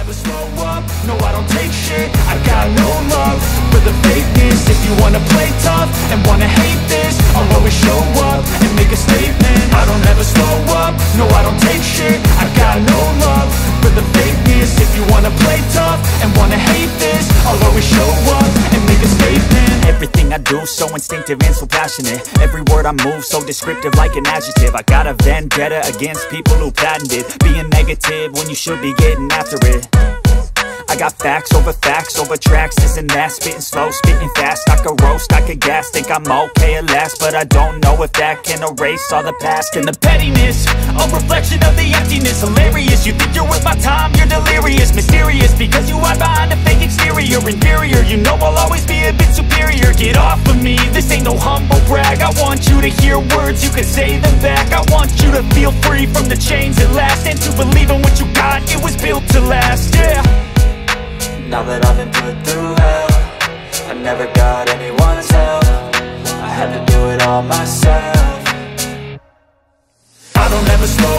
never slow up, no I don't take shit. I got no love for the fakeness. If you wanna play tough and wanna hate this, I'll always show up and make a statement. I don't ever slow up, no I don't take shit. I got no love for the fakeness. If you wanna play tough and wanna hate this, I'll always show up and make a statement. Everything I do so instinctive and so passionate. Every word I move so descriptive like an adjective. I got a vendetta against people who patented being negative when you should be getting after it. I got facts over tracks, this and that. Spitting slow, spitting fast, I could roast, I could gas. Think I'm okay at last, but I don't know if that can erase all the past. And the pettiness, a reflection of the emptiness. Hilarious, you think you're worth my time, you're delirious. Mysterious, because you hide behind a fake exterior. Inferior, you know I'll always be a bit superior. Get off of me, this ain't no humble brag. I want you to hear words, you can say them back. I want you to feel free from the chains at last, and to believe in what you got, it was built to last, yeah. Now that I've been put through hell, I never got anyone's help. I had to do it all myself. I don't ever slow